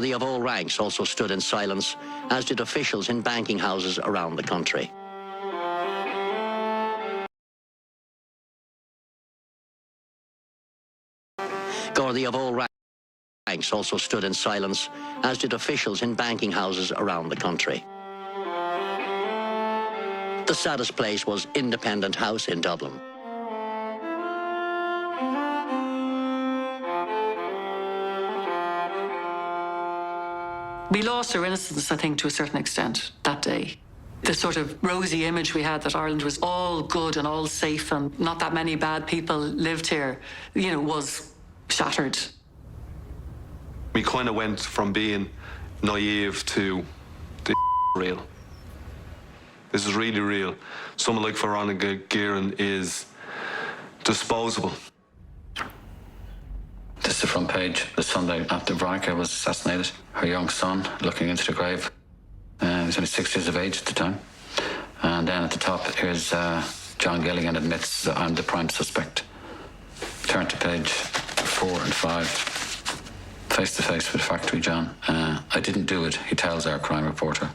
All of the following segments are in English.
The of all ranks also stood in silence, as did officials in banking houses around the country. Gardaí of all ranks also stood in silence, as did officials in banking houses around the country. The saddest place was Independent House in Dublin. We lost our innocence, I think, to a certain extent that day. The sort of rosy image we had that Ireland was all good and all safe and not that many bad people lived here, was shattered. We kind of went from being naive to the real. This is really real. Someone like Veronica Guerin is disposable. This is the front page, the Sunday after Veronica was assassinated. Her young son looking into the grave. He was only 6 years of age at the time. And then at the top, here's John Gilligan admits I'm the prime suspect. Turn to page 4 and 5. Face to face with Factory John. I didn't do it, he tells our crime reporter.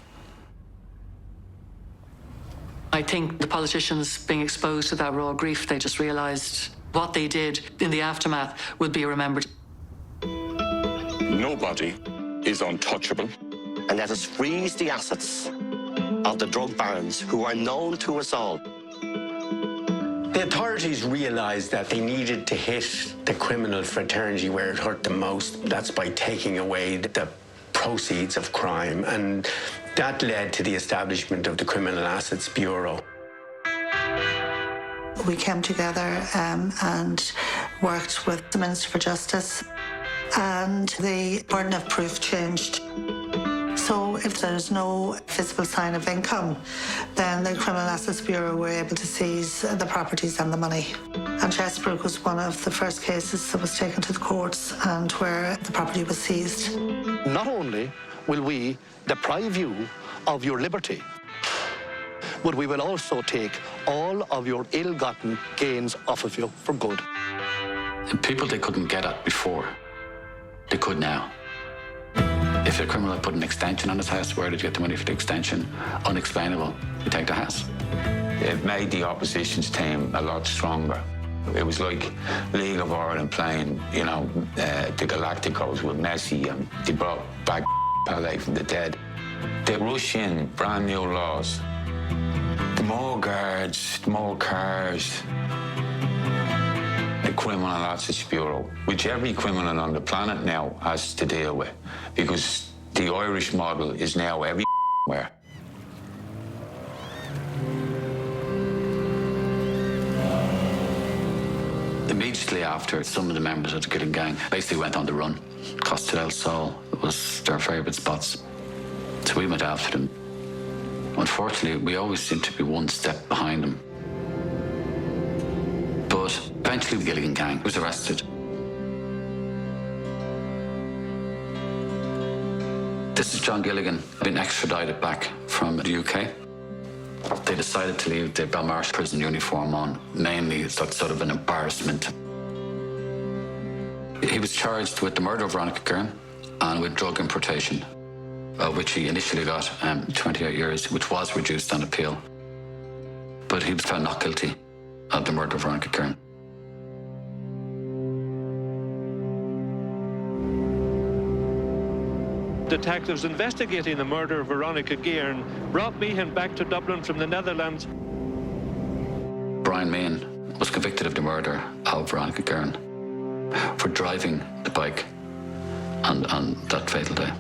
I think the politicians being exposed to that raw grief, they just realised what they did in the aftermath would be remembered. Nobody is untouchable. And let us freeze the assets of the drug barons who are known to us all. The authorities realised that they needed to hit the criminal fraternity where it hurt the most. That's by taking away the proceeds of crime, and that led to the establishment of the Criminal Assets Bureau. We came together and worked with the Minister for Justice, and the burden of proof changed. So if there's no visible sign of income, then the Criminal Assets Bureau were able to seize the properties and the money. And Chesbrook was one of the first cases that was taken to the courts and where the property was seized. Not only will we deprive you of your liberty, but we will also take all of your ill-gotten gains off of you for good. The people they couldn't get at before, they could now. If a criminal had put an extension on his house, where did you get the money for the extension? Unexplainable. You take the house. It made the opposition's team a lot stronger. It was like League of Ireland playing, the Galacticos with Messi, and they brought back Pelé from the dead. They rush in brand new laws. The more guards, the more cars. The Criminal Assets Bureau, which every criminal on the planet now has to deal with, because the Irish model is now everywhere. Immediately after, some of the members of the Killing Gang basically went on the run. Costa del Sol was their favourite spots. So we went after them. Unfortunately, we always seemed to be one step behind them. But eventually the Gilligan Gang was arrested. This is John Gilligan, being extradited back from the UK. They decided to leave the Belmarsh prison uniform on, mainly as that sort of an embarrassment. He was charged with the murder of Veronica Guerin and with drug importation, of which he initially got 28 years, which was reduced on appeal. But he was found not guilty of the murder of Veronica Guerin. Detectives investigating the murder of Veronica Guerin brought Meehan back to Dublin from the Netherlands. Brian Meehan was convicted of the murder of Veronica Guerin for driving the bike on that fatal day.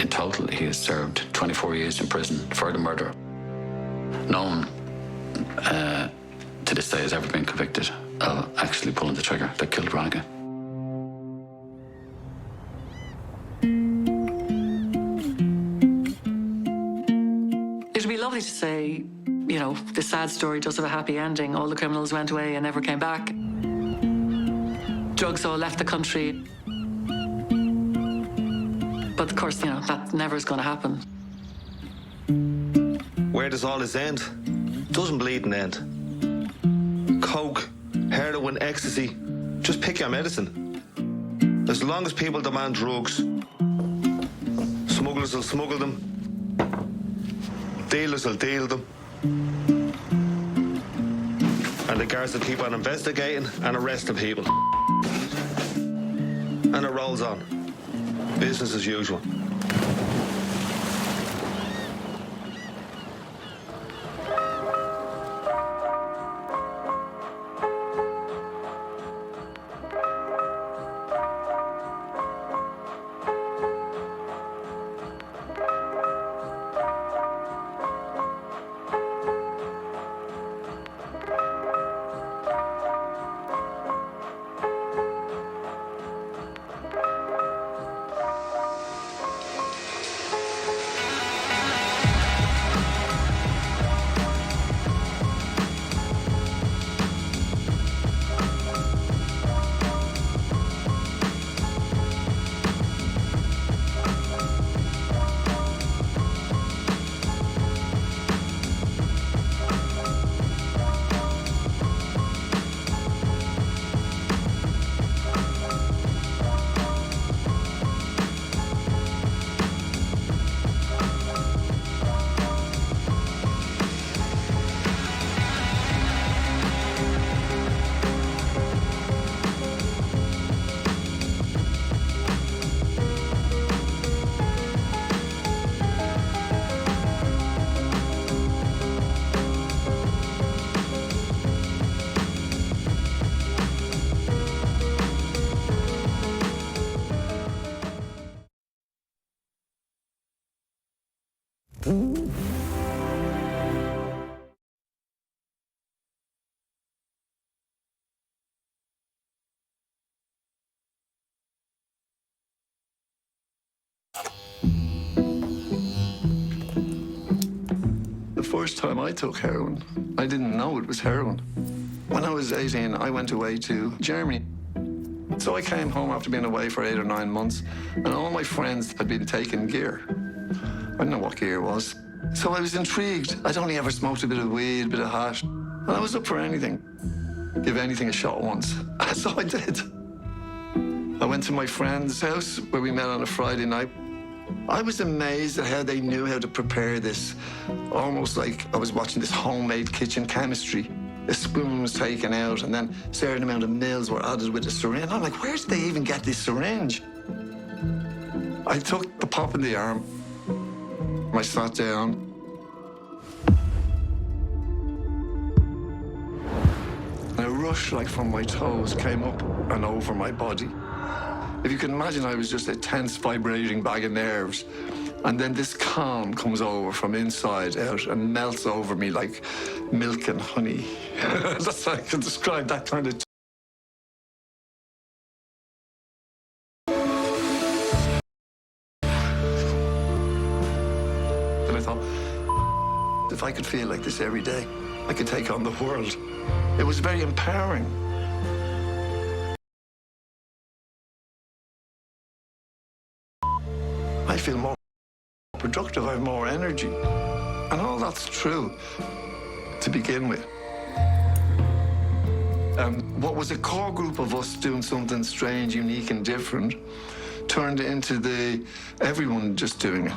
In total, he has served 24 years in prison for the murder. No one to this day has ever been convicted of actually pulling the trigger that killed Veronica. It'd be lovely to say, the sad story does have a happy ending. All the criminals went away and never came back. Drugs all left the country. But of course, that never is going to happen. Where does all this end? Doesn't bleeding end. Coke, heroin, ecstasy. Just pick your medicine. As long as people demand drugs, smugglers will smuggle them, dealers will deal them, and the guards will keep on investigating and arresting people. And it rolls on. Business as usual. The first time I took heroin, I didn't know it was heroin. When I was 18, I went away to Germany. So I came home after being away for 8 or 9 months, and all my friends had been taking gear. I didn't know what gear was. So I was intrigued. I'd only ever smoked a bit of weed, a bit of hash, and I was up for anything. Give anything a shot once. So I did. I went to my friend's house where we met on a Friday night. I was amazed at how they knew how to prepare this, almost like I was watching this homemade kitchen chemistry. A spoon was taken out, and then a certain amount of mils were added with a syringe. I'm like, where did they even get this syringe? I took the pop in the arm. I sat down. A rush, like from my toes, came up and over my body. If you can imagine, I was just a tense, vibrating bag of nerves. And then this calm comes over from inside out and melts over me like milk and honey. That's how I can describe that kind of... And I thought, if I could feel like this every day, I could take on the world. It was very empowering. I feel more productive, I have more energy. And all that's true to begin with. What was a core group of us doing something strange, unique, and different turned into everyone just doing it.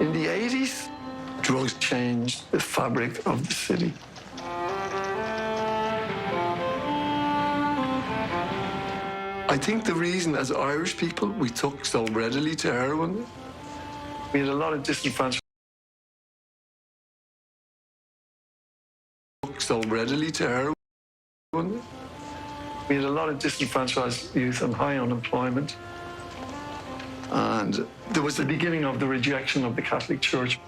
In the 80s, drugs changed the fabric of the city. I think the reason as Irish people we took so readily to heroin, we had a lot of disenfranchised We had a lot of disenfranchised youth and high unemployment. And there was the beginning of the rejection of the Catholic Church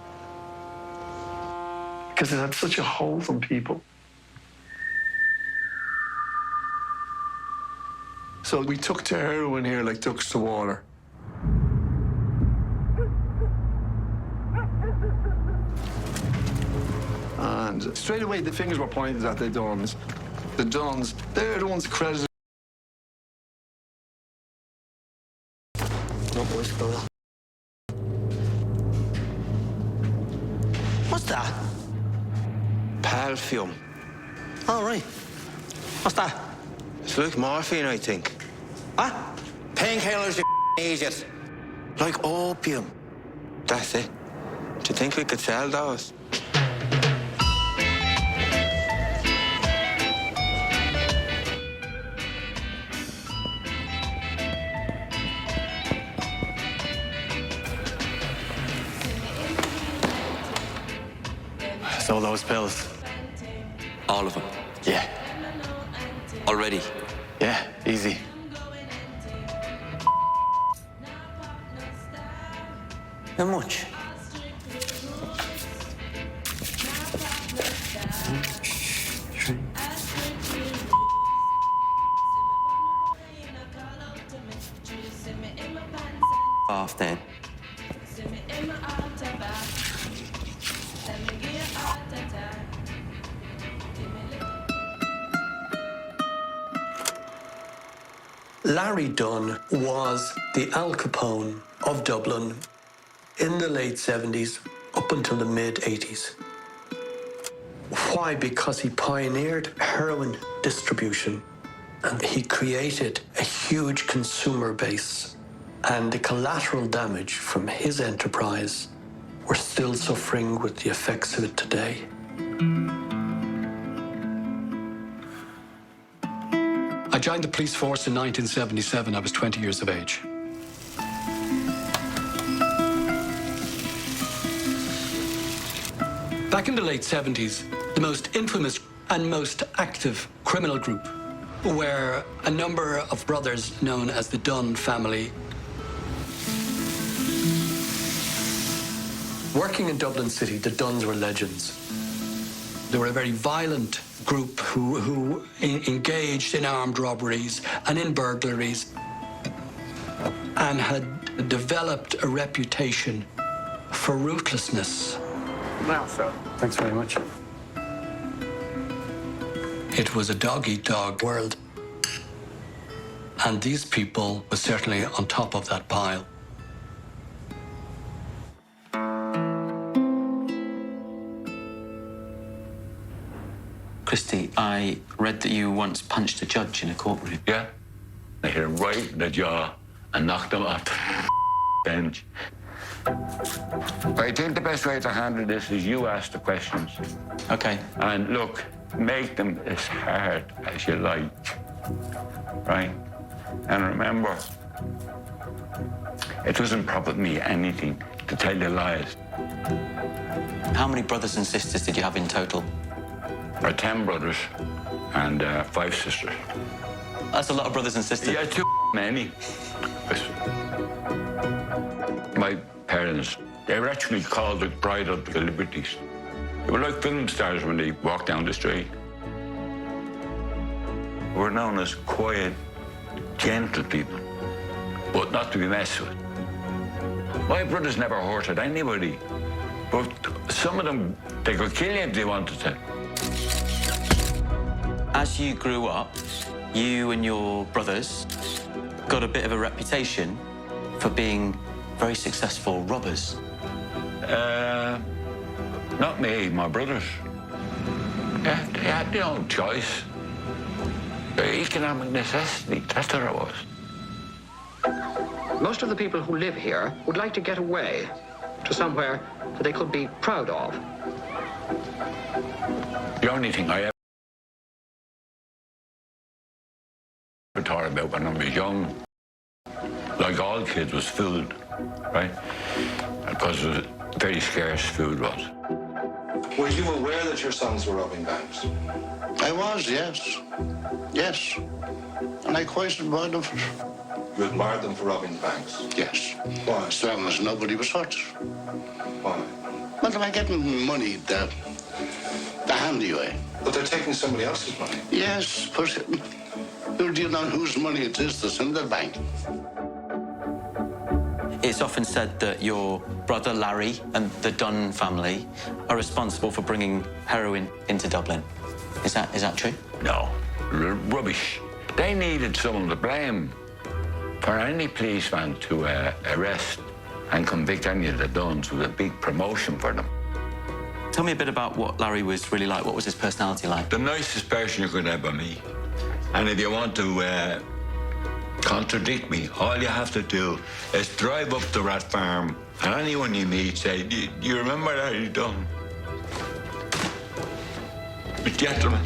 because it had such a hold on people. So we took to heroin here like ducks to water. And straight away, the fingers were pointed at the Duns. The Duns, they're the ones credited. What's that? Perfume. All right. What's that? It's like morphine, I think. What? Painkillers, you idiot. Like opium. That's it. Do you think we could sell those? So those pills. All of them? Yeah. Already? Yeah, easy. How much? Off then. Larry Dunn was the Al Capone of Dublin in the late 70s up until the mid 80s. Why? Because he pioneered heroin distribution and he created a huge consumer base. And the collateral damage from his enterprise, we're still suffering with the effects of it today. I joined the police force in 1977. I was 20 years of age. Back in the late 70s, the most infamous and most active criminal group were a number of brothers known as the Dunn family. Working in Dublin City, the Dunns were legends. They were a very violent group who engaged in armed robberies and in burglaries and had developed a reputation for ruthlessness. Now, sir. Thanks very much. It was a dog-eat-dog world. And these people were certainly on top of that pile. Christy, I read that you once punched a judge in a courtroom. Yeah. I hit him right in the jaw and knocked him off the bench. I think the best way to handle this is you ask the questions. Okay. And look, make them as hard as you like, right? And remember, it doesn't profit me anything to tell you lies. How many brothers and sisters did you have in total? There are 10 brothers and 5 sisters. That's a lot of brothers and sisters. Yeah, too many. My parents, they were actually called the Bride of the Liberties. They were like film stars when they walked down the street. They were known as quiet, gentle people, but not to be messed with. My brothers never hurted anybody, but some of them, they could kill you if they wanted to. As you grew up, you and your brothers got a bit of a reputation for being very successful robbers. Not me, my brothers. Yeah, they had their own choice. Economic necessity, that's what it was. Most of the people who live here would like to get away to somewhere that they could be proud of. The only thing I ever thought about when I was young, like all kids, was food, right? Because it was very scarce food was. Were you aware that your sons were robbing banks? I was, yes. Yes. And I quite admired them for it. You admired them for robbing banks? Yes. Why? As long as nobody was hurt. Why? Well, they were getting money the handy way. But they're taking somebody else's money. Yes, but Who'll deal on whose money it is that's in the bank? It's often said that your brother Larry and the Dunn family are responsible for bringing heroin into Dublin. Is that true? No, rubbish. They needed someone to blame. For any policeman to arrest and convict any of the Dunns was a big promotion for them. Tell me a bit about what Larry was really like. What was his personality like? The nicest person you could ever meet. And if you want to contradict me, all you have to do is drive up to Rat Farm and anyone you meet say, do you remember Larry Dunn? A gentleman.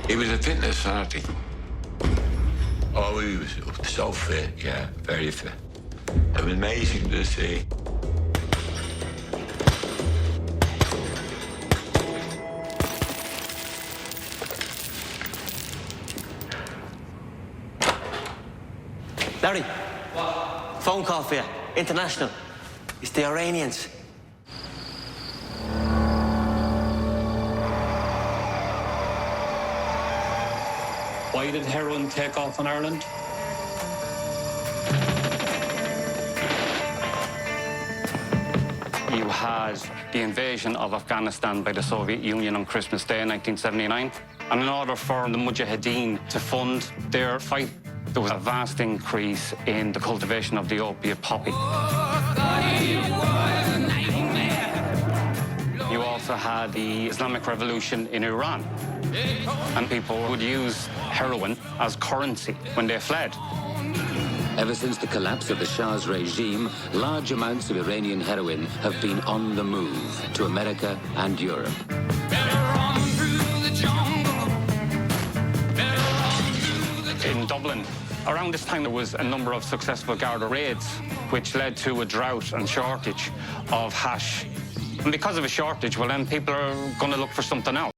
He was a fitness fanatic. Oh, he was so fit, yeah, very fit. It was amazing to see. Larry. What? Phone call for you. International. It's the Iranians. Why did heroin take off in Ireland? You had the invasion of Afghanistan by the Soviet Union on Christmas Day in 1979. And in order for the Mujahideen to fund their fight, there was a vast increase in the cultivation of the opiate poppy. You also had the Islamic Revolution in Iran, and people would use heroin as currency when they fled. Ever since the collapse of the Shah's regime, large amounts of Iranian heroin have been on the move to America and Europe. In Dublin, around this time, there was a number of successful Garda raids, which led to a drought and shortage of hash. And because of a shortage, well, then people are going to look for something else.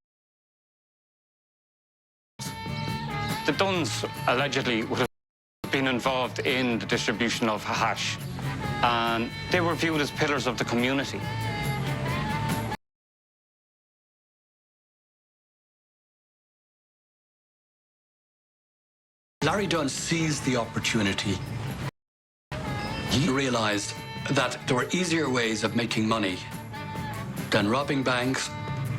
The Dunns allegedly would have been involved in the distribution of hash, and they were viewed as pillars of the community. Larry Dunn seized the opportunity. He realized that there were easier ways of making money than robbing banks.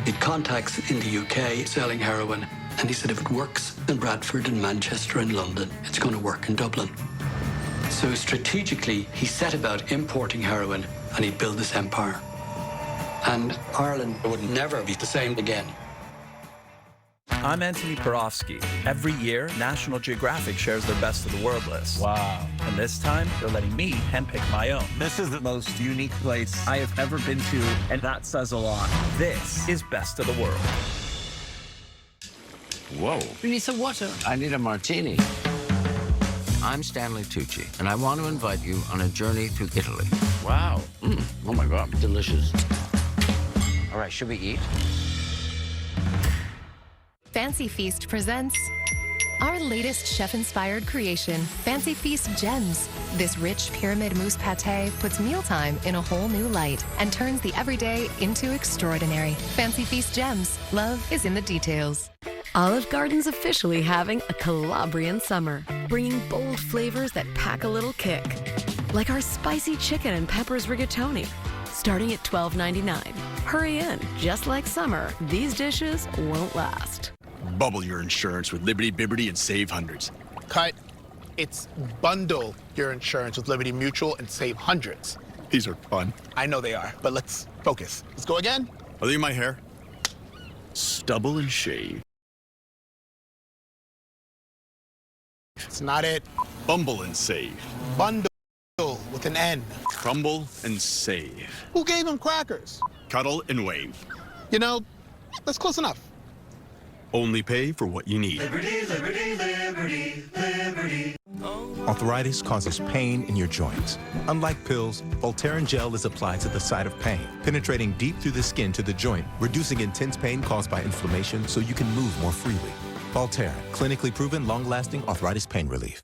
He had contacts in the UK selling heroin, and he said if it works in Bradford and Manchester and London, it's going to work in Dublin. So strategically, he set about importing heroin, and he'd build this empire. And Ireland would never be the same again. I'm Anthony Porofsky. Every year, National Geographic shares their Best of the World list. Wow. And this time, they're letting me handpick my own. This is the most unique place I have ever been to, and that says a lot. This is Best of the World. Whoa. You need some water? I need a martini. I'm Stanley Tucci, and I want to invite you on a journey through Italy. Wow. Oh, my God. Delicious. All right, should we eat? Fancy Feast presents our latest chef-inspired creation, Fancy Feast Gems. This rich pyramid mousse pâté puts mealtime in a whole new light and turns the everyday into extraordinary. Fancy Feast Gems. Love is in the details. Olive Garden's officially having a Calabrian summer, bringing bold flavors that pack a little kick. Like our spicy chicken and peppers rigatoni, starting at $12.99. Hurry in, just like summer, these dishes won't last. Bubble your insurance with Liberty Biberty and save hundreds. Cut. It's bundle your insurance with Liberty Mutual and save hundreds. These are fun. I know they are, but let's focus. Let's go again. Are they my hair? Stubble and shave. It's not it. Bumble and save. Bundle with an N. Crumble and save. Who gave them crackers? Cuddle and wave. You know, that's close enough. Only pay for what you need. Liberty, liberty, liberty, liberty. Arthritis causes pain in your joints. Unlike pills, Voltaren gel is applied to the site of pain, penetrating deep through the skin to the joint, reducing intense pain caused by inflammation so you can move more freely. Voltaren, clinically proven long-lasting arthritis pain relief.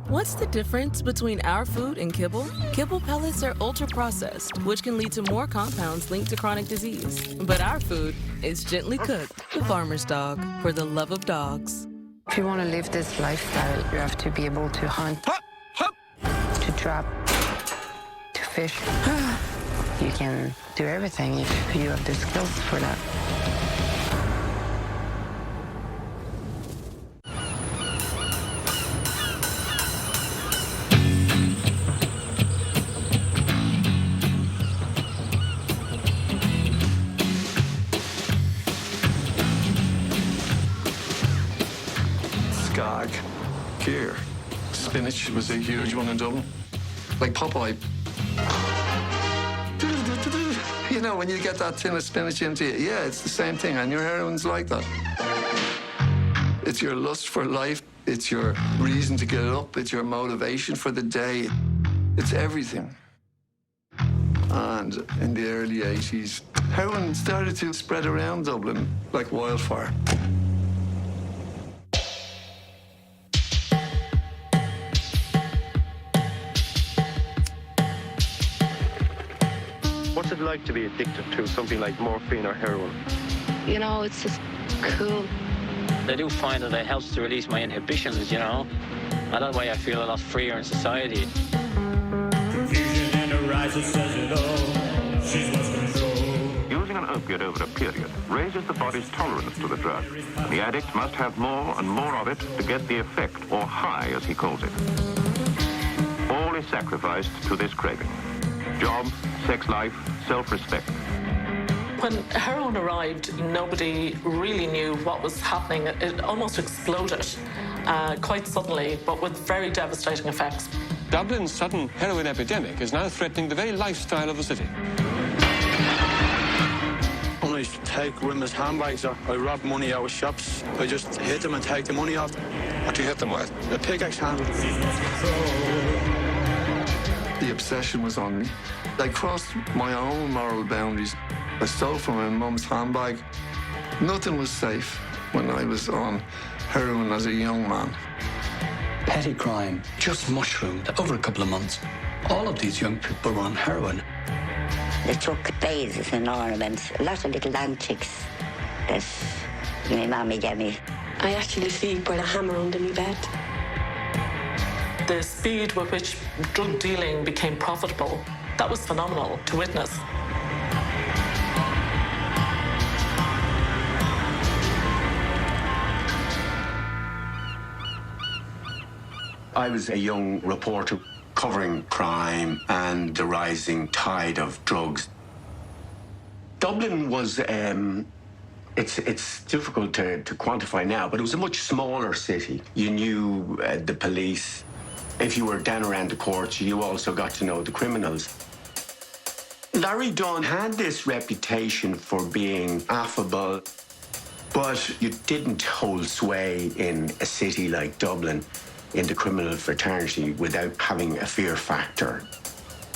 What's the difference between our food and kibble? Kibble pellets are ultra-processed, which can lead to more compounds linked to chronic disease. But our food is gently cooked. The farmer's dog, for the love of dogs. If you want to live this lifestyle, you have to be able to hunt, to trap, to fish. You can do everything if you have the skills for that. Skag, gear, spinach was a huge one in Dublin. Like Popeye. You know, when you get that tin of spinach into you, yeah, it's the same thing, and your heroin's like that. It's your lust for life, it's your reason to get up, it's your motivation for the day, it's everything. And in the early 80s, heroin started to spread around Dublin like wildfire. What's it like to be addicted to something like morphine or heroin? You know, it's just cool. I do find that it helps to release my inhibitions, you know. And that way I feel a lot freer in society. Confusion in her eyes, it says it all. She's lost control. Using an opiate over a period raises the body's tolerance to the drug. The addict must have more and more of it to get the effect, or high, as he calls it. All is sacrificed to this craving. Job, sex life, self-respect. When heroin arrived, nobody really knew what was happening. It almost exploded quite suddenly, but with very devastating effects. Dublin's sudden heroin epidemic is now threatening the very lifestyle of the city. When I take women's handbags or I rob money out of shops, I just hit them and take the money off them. What do you hit them with? A pickaxe handle. The obsession was on me. I crossed my own moral boundaries. I stole from my mum's handbag. Nothing was safe when I was on heroin as a young man. Petty crime just mushroomed over a couple of months. All of these young people were on heroin. They took vases and ornaments, a lot of little antiques that my mommy gave me. I actually sleep with a hammer under my bed. The speed with which drug dealing became profitable, that was phenomenal to witness. I was a young reporter covering crime and the rising tide of drugs. Dublin was, it's difficult to quantify now, but it was a much smaller city. You knew the police. If you were down around the courts, you also got to know the criminals. Larry Dunn had this reputation for being affable, but you didn't hold sway in a city like Dublin in the criminal fraternity without having a fear factor.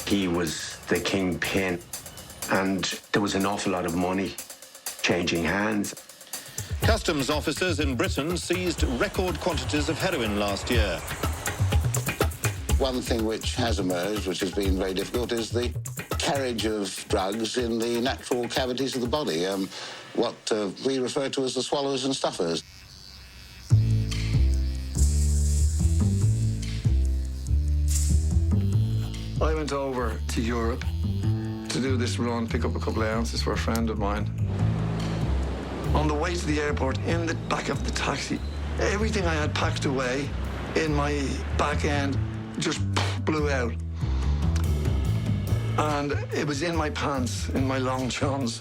He was the kingpin, and there was an awful lot of money changing hands. Customs officers in Britain seized record quantities of heroin last year. One thing which has emerged, which has been very difficult, is the carriage of drugs in the natural cavities of the body, what we refer to as the swallows and stuffers. I went over to Europe to do this run, pick up a couple of ounces for a friend of mine. On the way to the airport, in the back of the taxi, everything I had packed away in my back end just blew out. And it was in my pants, in my long johns.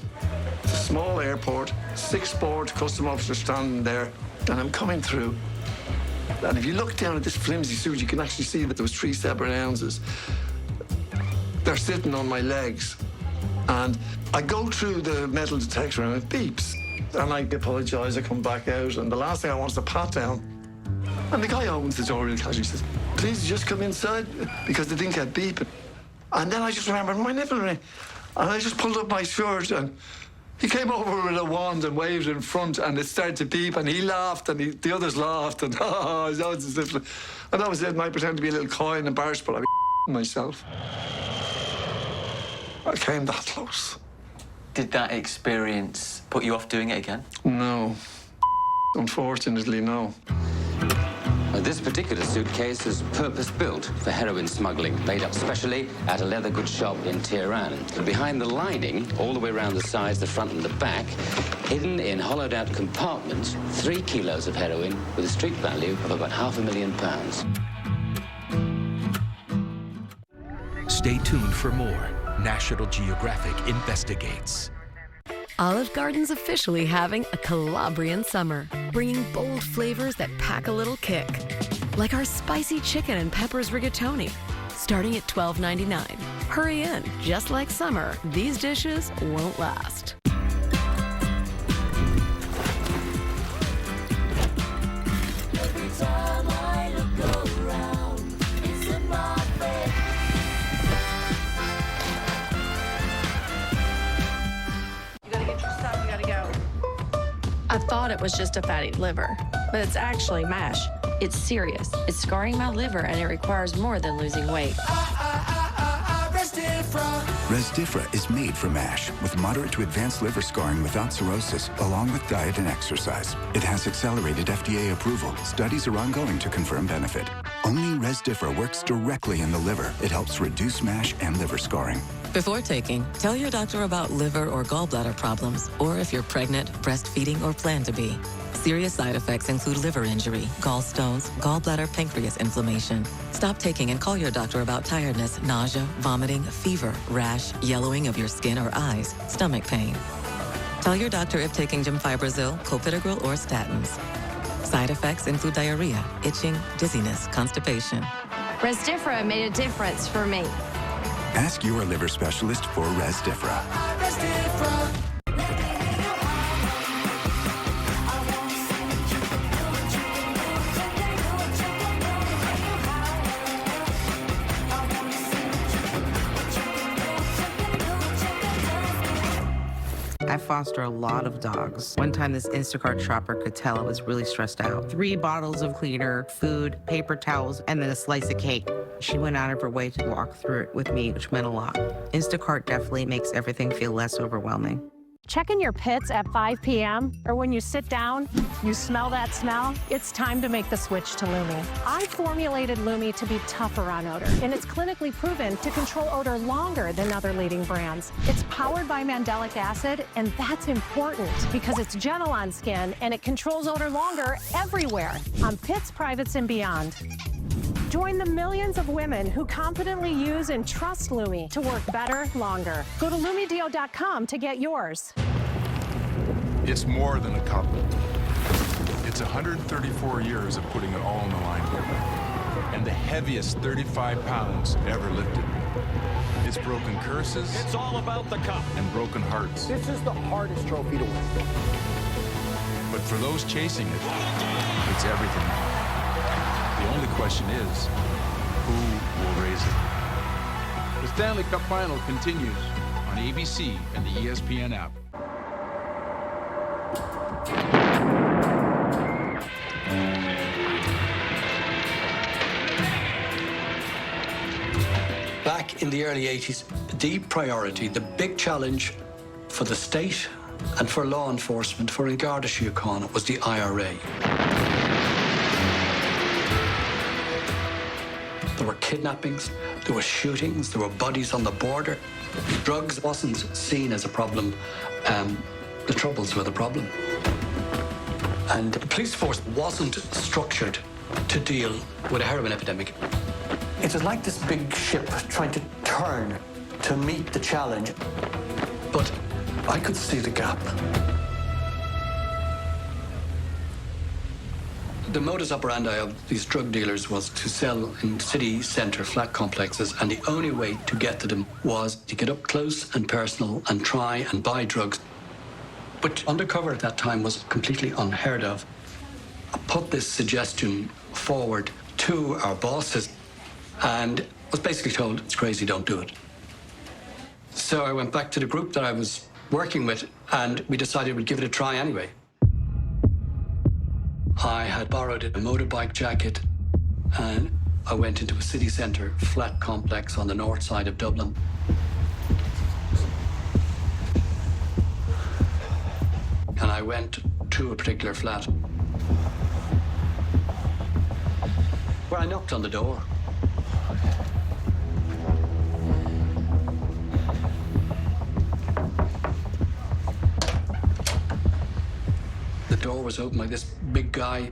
It's a small airport, 6 board custom officers standing there, and I'm coming through. And if you look down at this flimsy suit, you can actually see that there was 3 separate ounces. They're sitting on my legs. And I go through the metal detector and it beeps. And I apologize, I come back out, and the last thing I want is a pat down. And the guy opens the door really casually, says, "Please just come inside," because they didn't get beeping. And then I just remembered my nipple ring. And I just pulled up my shirt and He came over with a wand and waved in front, and it started to beep, and he laughed, and the others laughed, and and that was it. And I pretended to be a little coy and embarrassed, but I myself. I came that close. Did that experience put you off doing it again? No. Unfortunately, no. This particular suitcase is purpose-built for heroin smuggling, made up specially at a leather goods shop in Tehran. Behind the lining, all the way around the sides, the front and the back, hidden in hollowed-out compartments, 3 kilos of heroin with a street value of about £500,000. Stay tuned for more National Geographic Investigates. Olive Garden's officially having a Calabrian summer, bringing bold flavors that pack a little kick. Like our spicy chicken and peppers rigatoni, starting at $12.99. Hurry in, just like summer, these dishes won't last. Every time I look around, it's in my face. I thought it was just a fatty liver, but it's actually MASH. It's serious. It's scarring my liver, and it requires more than losing weight. Resdifra is made for MASH with moderate to advanced liver scarring without cirrhosis, along with diet and exercise. It has accelerated FDA approval. Studies are ongoing to confirm benefit. Only Resdifra works directly in the liver. It helps reduce MASH and liver scarring. Before taking, tell your doctor about liver or gallbladder problems, or if you're pregnant, breastfeeding, or plan to be. Serious side effects include liver injury, gallstones, gallbladder, pancreas inflammation. Stop taking and call your doctor about tiredness, nausea, vomiting, fever, rash, yellowing of your skin or eyes, stomach pain. Tell your doctor if taking Gemfibrozil, Clopidogrel, or statins. Side effects include diarrhea, itching, dizziness, constipation. Resdifra made a difference for me. Ask your liver specialist for Resdifra. I foster a lot of dogs. One time this Instacart shopper could tell I was really stressed out. 3 bottles of cleaner, food, paper towels, and then a slice of cake. She went out of her way to walk through it with me, which meant a lot. Instacart definitely makes everything feel less overwhelming. Checking your pits at 5 p.m. or when you sit down, you smell that smell, it's time to make the switch to Lumi. I formulated Lumi to be tougher on odor, and it's clinically proven to control odor longer than other leading brands. It's powered by mandelic acid, and that's important because it's gentle on skin and it controls odor longer everywhere, on pits, privates, and beyond. Join the millions of women who confidently use and trust Lumi to work better, longer. Go to LumiDeo.com to get yours. It's more than a cup. It's 134 years of putting it all on the line. And the heaviest 35 pounds ever lifted. It's broken curses. It's all about the cup. And broken hearts. This is the hardest trophy to win. But for those chasing it, it's everything. The only question is, who will raise it? The Stanley Cup Final continues on ABC and the ESPN app. Back in the early 80s, the priority, the big challenge for the state and for law enforcement, for An Garda Síochána, was the IRA. There were kidnappings, there were shootings, there were bodies on the border. Drugs wasn't seen as a problem. The Troubles were the problem. And the police force wasn't structured to deal with a heroin epidemic. It was like this big ship trying to turn to meet the challenge. But I could see the gap. The modus operandi of these drug dealers was to sell in city centre flat complexes, and the only way to get to them was to get up close and personal and try and buy drugs. But undercover at that time was completely unheard of. I put this suggestion forward to our bosses and was basically told, it's crazy, don't do it. So I went back to the group that I was working with and we decided we'd give it a try anyway. I had borrowed a motorbike jacket, and I went into a city centre flat complex on the north side of Dublin. And I went to a particular flat where I knocked on the door. The door was open by this big guy.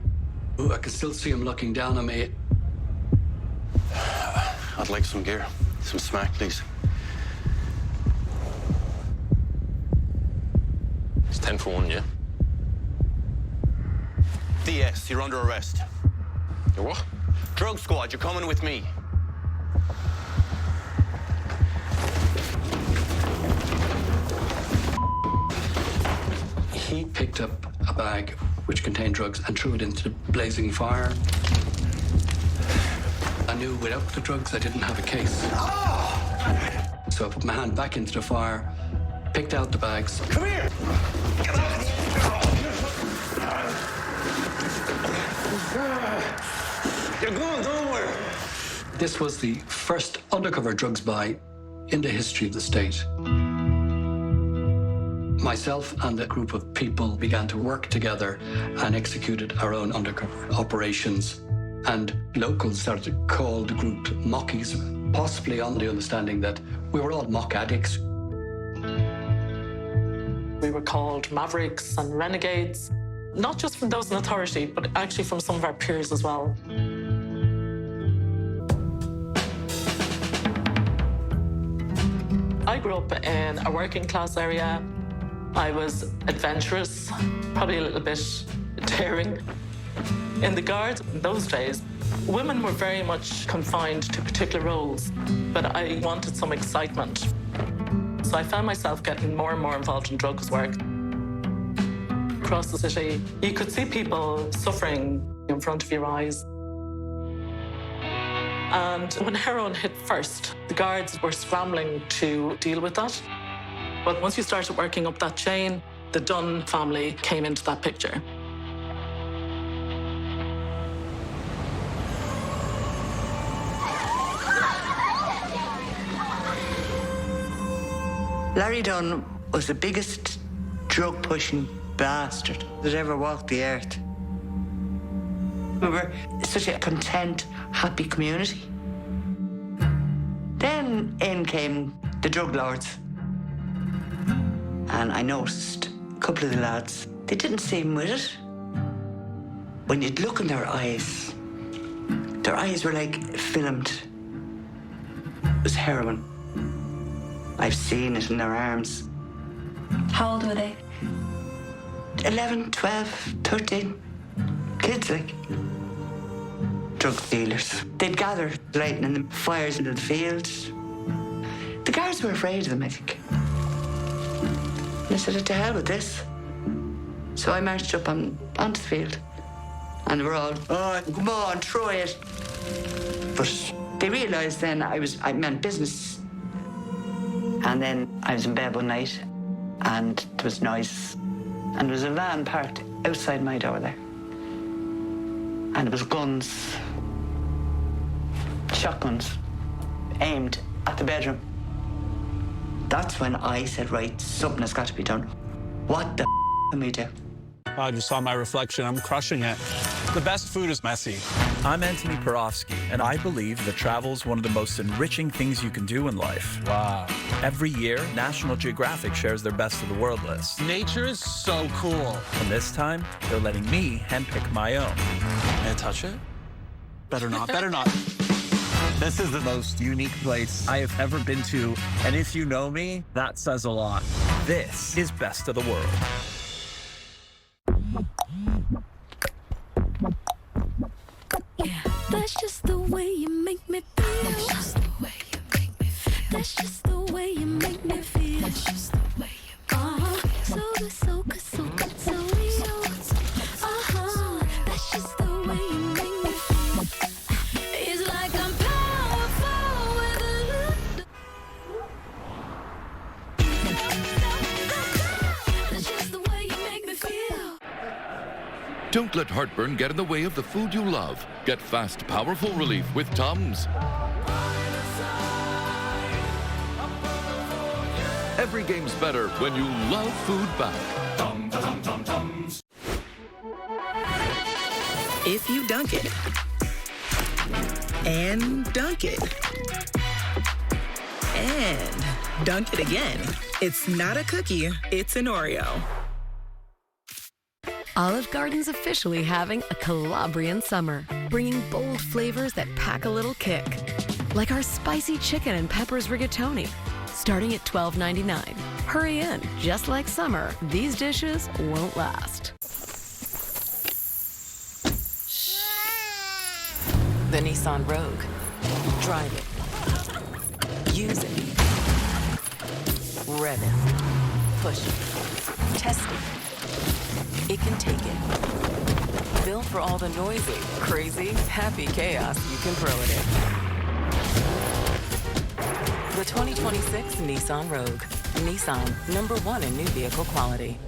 Ooh, I could still see him looking down on me. I'd like some gear. Some smack, please. It's 10 for 1, yeah? DS, you're under arrest. You're what? Drug squad, you're coming with me. He picked up a bag which contained drugs and threw it into the blazing fire. I knew without the drugs I didn't have a case. So I put my hand back into the fire, picked out the bags. Come here! Get out! You're going nowhere! This was the first undercover drugs buy in the history of the state. Myself and a group of people began to work together and executed our own undercover operations. And locals started to call the group Mockies, possibly on the understanding that we were all mock addicts. We were called mavericks and renegades, not just from those in authority, but actually from some of our peers as well. I grew up in a working class area. I was adventurous, probably a little bit daring. In the Guards, in those days, women were very much confined to particular roles, but I wanted some excitement. So I found myself getting more and more involved in drugs work. Across the city, you could see people suffering in front of your eyes. And when heroin hit first, the Guards were scrambling to deal with that. But once you started working up that chain, the Dunn family came into that picture. Larry Dunn was the biggest drug-pushing bastard that ever walked the earth. We were such a content, happy community. Then in came the drug lords. And I noticed a couple of the lads, they didn't seem with it. When you'd look in their eyes were like filmed. It was heroin. I've seen it in their arms. How old were they? 11, 12, 13. Kids, like. Drug dealers. They'd gather, lighting in the fires into the fields. The guards were afraid of them, I think. And I said, to hell with this. So I marched up onto the field. And they were all, oh, come on, try it. But they realised then I meant business. And then I was in bed one night, and there was noise. And there was a van parked outside my door there. And there was guns, shotguns, aimed at the bedroom. That's when I said, right, something has got to be done. What the can we do? I just saw my reflection. I'm crushing it. The best food is messy. I'm Anthony Porofsky, and I believe that travel is one of the most enriching things you can do in life. Wow. Every year, National Geographic shares their best of the world list. Nature is so cool. And this time, they're letting me handpick my own. May I touch it? Better not, better not. This is the most unique place I have ever been to, and if you know me, that says a lot. This is Best of the World. Yeah, that's just the way you make me feel. That's just the way you make me feel. That's just the way you make me feel. That's just the way you make me feel. So good, so good, so good, so real. That's just the way you make me feel. It's like I'm powerful with a little. Don't let heartburn get in the way of the food you love. Get fast, powerful relief with Tums. Every game's better when you love food back. Tums. If you dunk it, and dunk it, and dunk it again, it's not a cookie, it's an Oreo. Olive Garden's officially having a Calabrian summer, bringing bold flavors that pack a little kick. Like our spicy chicken and peppers rigatoni, starting at $12.99. Hurry in, just like summer, these dishes won't last. The Nissan Rogue. Drive it. Use it. Rev it. Push it. Test it. It can take it. Built for all the noisy, crazy, happy chaos you can throw it in. The 2026 Nissan Rogue. Nissan, #1 in new vehicle quality.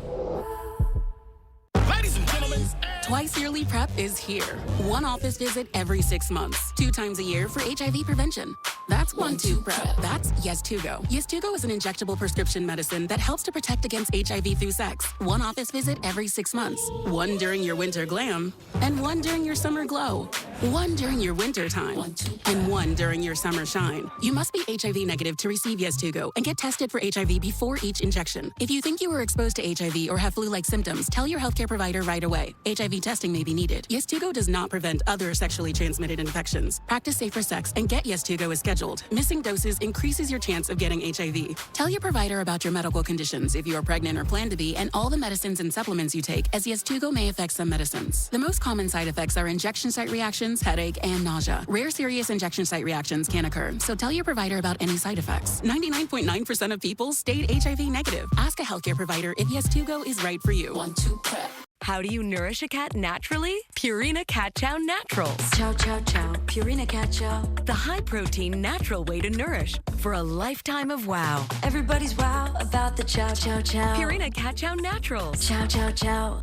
Ladies and gentlemen, Twice Yearly PrEP is here. One office visit every 6 months. 2 times a year for HIV prevention. That's 1-2 PrEP. That's Yes2Go. Yes2Go is an injectable prescription medicine that helps to protect against HIV through sex. One office visit every 6 months. One during your winter glam, and one during your summer glow. One during your winter time, and one during your summer shine. You must be HIV negative to receive Yes2Go and get tested for HIV before each injection. If you think you were exposed to HIV or have flu-like symptoms, tell your healthcare provider right away. HIV testing may be needed. Yes2Go does not prevent other sexually transmitted infections. Practice safer sex and get Yes2Go as scheduled. Missing doses increases your chance of getting HIV. Tell your provider about your medical conditions if you are pregnant or plan to be, and all the medicines and supplements you take, as Yes2Go may affect some medicines. The most common side effects are injection site reactions, headache, and nausea. Rare serious injection site reactions can occur, so tell your provider about any side effects. 99.9% of people stayed HIV negative. Ask a healthcare provider if Yes2Go is right for you. 1-2 PrEP. How do you nourish a cat naturally? Purina Cat Chow Naturals. Chow, chow, chow. Purina Cat Chow. The high-protein natural way to nourish for a lifetime of wow. Everybody's wow about the chow, chow, chow. Purina Cat Chow Naturals. Chow, chow, chow.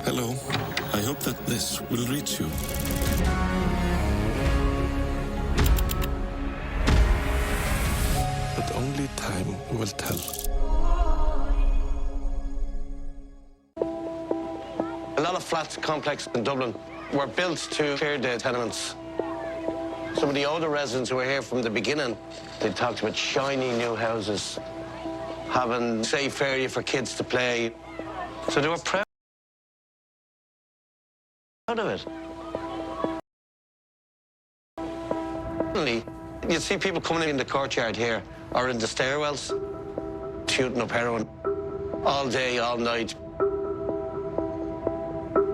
Hello. I hope that this will reach you. But only time will tell. A lot of flats complexes in Dublin were built to clear the tenements. Some of the older residents who were here from the beginning, they talked about shiny new houses, having safe area for kids to play. So they were proud of it. Suddenly, you'd see people coming in the courtyard here or in the stairwells, shooting up heroin all day, all night.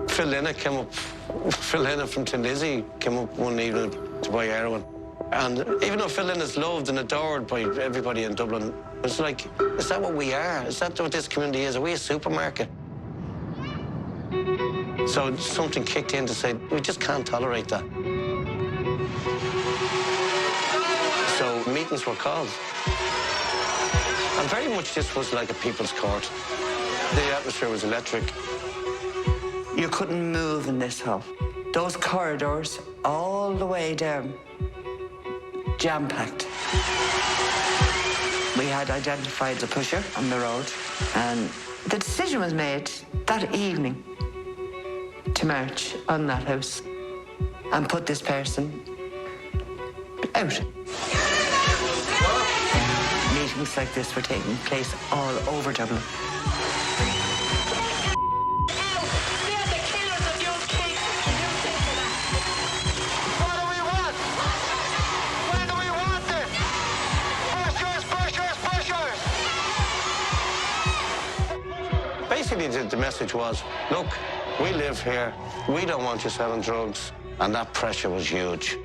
Phil Lynott came up, Phil Lynott from Tindizzy came up one evening to buy heroin. And even though Phil Lynnott's loved and adored by everybody in Dublin, it's like, is that what we are? Is that what this community is? Are we a supermarket? So something kicked in to say, we just can't tolerate that. So meetings were called. And very much this was like a people's court. The atmosphere was electric. You couldn't move in this hall. Those corridors all the way down, jam-packed. We had identified the pusher on the road, and the decision was made that evening to march on that house and put this person out. Meetings like this were taking place all over Dublin. Basically, the message was, look, we live here, we don't want you selling drugs, and that pressure was huge.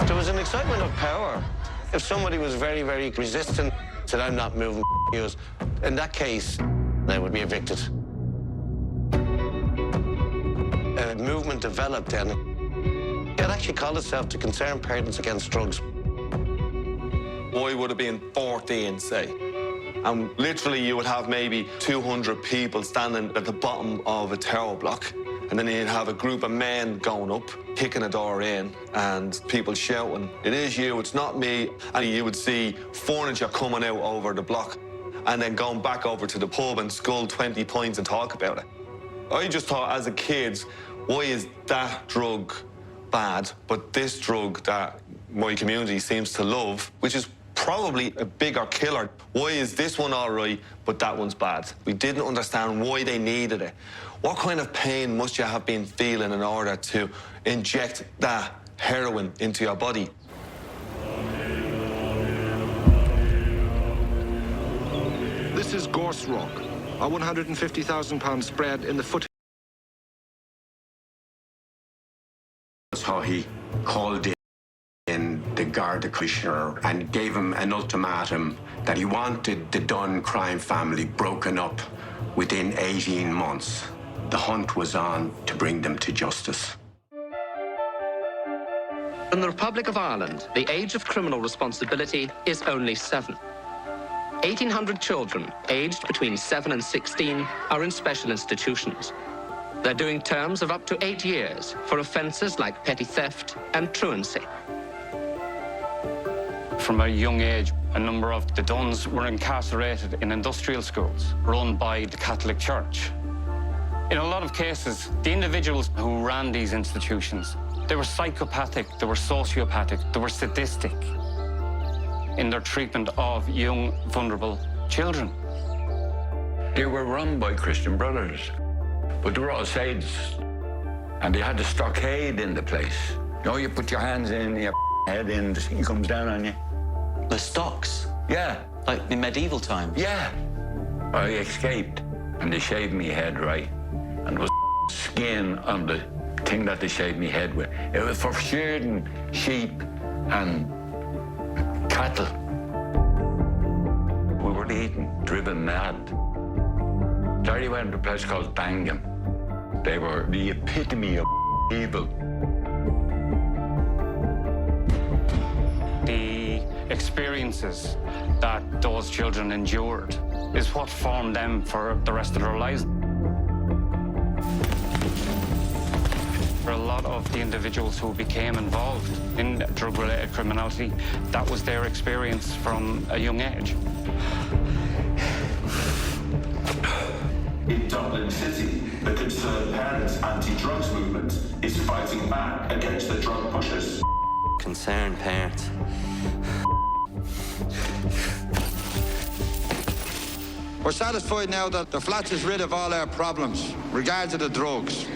There was an excitement of power. If somebody was very, very resistant, said, I'm not moving you, in that case, they would be evicted. A movement developed then. It actually called itself the Concerned Parents Against Drugs. I would have been 14, say. And literally you would have maybe 200 people standing at the bottom of a tower block. And then you'd have a group of men going up, kicking a door in, and people shouting, "It is you, it's not me." And you would see furniture coming out over the block and then going back over to the pub and scull 20 pints and talk about it. I just thought as a kid, why is that drug bad, but this drug that my community seems to love, which is probably a bigger killer, why is this one all right, but that one's bad? We didn't understand why they needed it. What kind of pain must you have been feeling in order to inject that heroin into your body? This is Gorse Rock, a £150,000 spread in the foot. That's how he called in the Garda Commissioner and gave him an ultimatum that he wanted the Dunn crime family broken up within 18 months. The hunt was on to bring them to justice. In the Republic of Ireland, the age of criminal responsibility is only 7. 1,800 children aged between 7 and 16 are in special institutions. They're doing terms of up to 8 years for offences like petty theft and truancy. From a young age, a number of the Dunns were incarcerated in industrial schools run by the Catholic Church. In a lot of cases, the individuals who ran these institutions, they were psychopathic, they were sociopathic, they were sadistic in their treatment of young, vulnerable children. They were run by Christian Brothers, but they were all sadists. And they had the stockade in the place. You know, you put your hands in, your head in, the thing comes down on you. The stocks? Yeah. Like in medieval times? Yeah. I escaped, and they shaved me head, right? And there was skin on the thing that they shaved me head with. It was for shearing sheep and cattle. We were eaten, driven mad. Larry went to a place called Bangham. They were the epitome of evil. The experiences that those children endured is what formed them for the rest of their lives. For a lot of the individuals who became involved in drug-related criminality, that was their experience from a young age. In Dublin City, the Concerned Parents anti-drugs movement is fighting back against the drug pushers. Concerned Parents. We're satisfied now that the flats is rid of all our problems, regards to the drugs.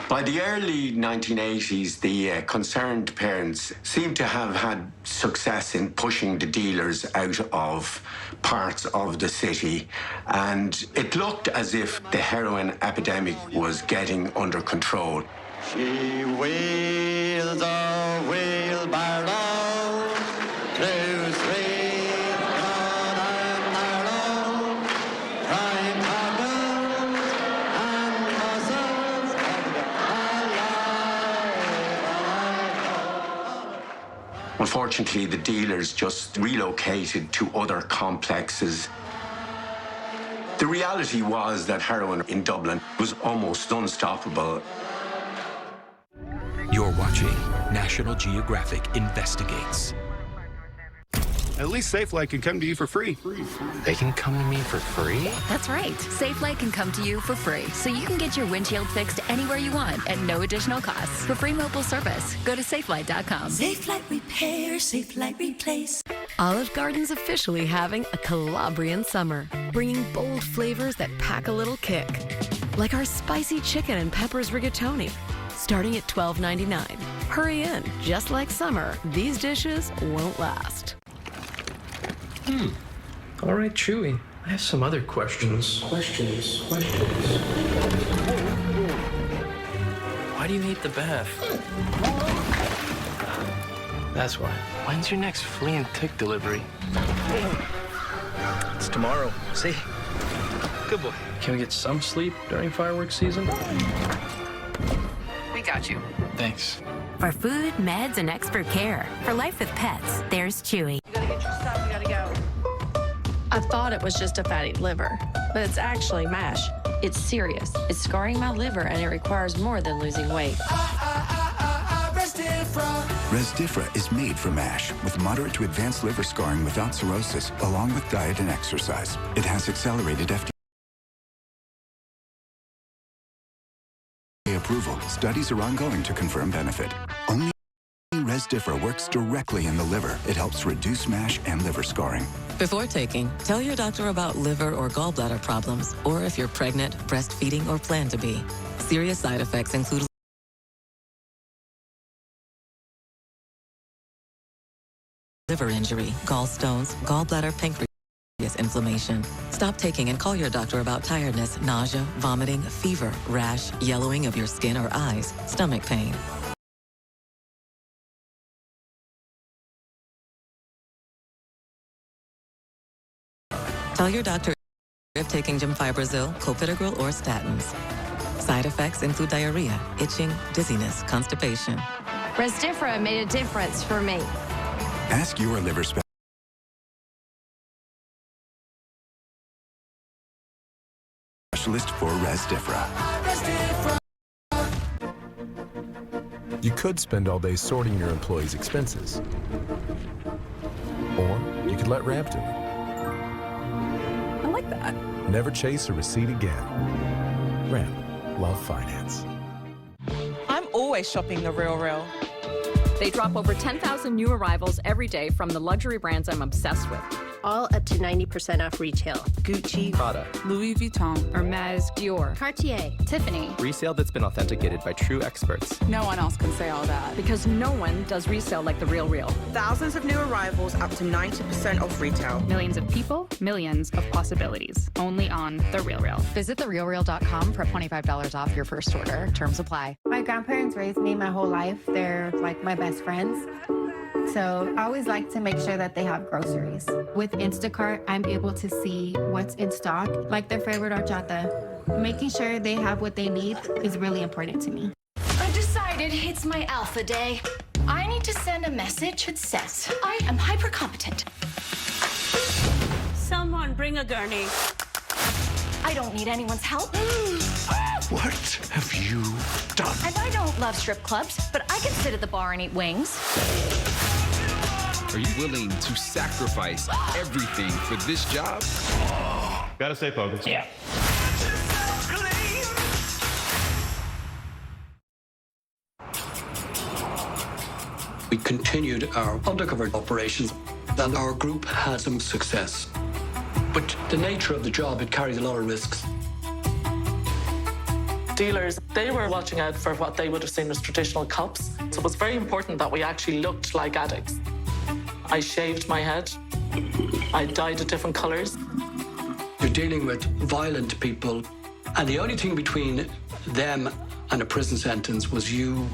By the early 1980s, the Concerned Parents seem to have had success in pushing the dealers out of parts of the city, and it looked as if the heroin epidemic was getting under control. She wheels a wheelbarrow through streets broad and narrow, crime happens and muscles alive. Unfortunately, the dealers just relocated to other complexes. The reality was that heroin in Dublin was almost unstoppable. You're watching National Geographic Investigates. At least SafeLight can come to you for free. They can come to me for free? That's right. SafeLight can come to you for free, so you can get your windshield fixed anywhere you want at no additional cost. For free mobile service, go to safelight.com. SafeLight Repair, SafeLight Replace. Olive Garden's officially having a Calabrian summer, bringing bold flavors that pack a little kick. Like our spicy chicken and peppers rigatoni, starting at $12.99. Hurry in, just like summer, these dishes won't last. All right, Chewy. I have some other questions. Why do you hate the bath? That's why. When's your next flea and tick delivery? It's tomorrow. See? Good boy. Can we get some sleep during fireworks season? We got you. Thanks. For food, meds, and expert care. For life with pets, there's Chewy. You gotta get your stuff, you gotta go. I thought it was just a fatty liver, but it's actually MASH. It's serious. It's scarring my liver, and it requires more than losing weight. Resdifra is made for MASH with moderate to advanced liver scarring without cirrhosis, along with diet and exercise. It has accelerated FDA approval. Studies are ongoing to confirm benefit. Only Resdifra works directly in the liver. It helps reduce MASH and liver scarring. Before taking, tell your doctor about liver or gallbladder problems, or if you're pregnant, breastfeeding, or plan to be. Serious side effects include liver injury, gallstones, gallbladder, pancreas inflammation. Stop taking and call your doctor about tiredness, nausea, vomiting, fever, rash, yellowing of your skin or eyes, stomach pain. Tell your doctor if taking Gemfibrozil, Clopidogrel, or statins. Side effects include diarrhea, itching, dizziness, constipation. Resdifra made a difference for me. Ask your liver specialist for Resdifra. You could spend all day sorting your employees' expenses. Or you could let Ramp do it. I like that. Never chase a receipt again. Ramp. Love finance. I'm always shopping The RealReal. They drop over 10,000 new arrivals every day from the luxury brands I'm obsessed with. All up to 90% off retail. Gucci, Prada, Louis Vuitton, Hermes, Dior, Cartier, Tiffany. Resale that's been authenticated by true experts. No one else can say all that. Because no one does resale like The RealReal. Thousands of new arrivals up to 90% off retail. Millions of people, millions of possibilities. Only on The RealReal. Visit therealreal.com for $25 off your first order. Terms apply. My grandparents raised me my whole life. They're like my best friends. So I always like to make sure that they have groceries. With Instacart, I'm able to see what's in stock, like their favorite horchata. Making sure they have what they need is really important to me. I've decided it's my alpha day. I need to send a message that says I am hyper competent. Someone bring a gurney. I don't need anyone's help. What have you done? And I don't love strip clubs, but I can sit at the bar and eat wings. Are you willing to sacrifice everything for this job? Gotta stay focused. Yeah. We continued our undercover operations, and our group had some success. But the nature of the job, it carries a lot of risks. Dealers, they were watching out for what they would have seen as traditional cops. So it was very important that we actually looked like addicts. I shaved my head. I dyed it different colors. You're dealing with violent people, and the only thing between them and a prison sentence was you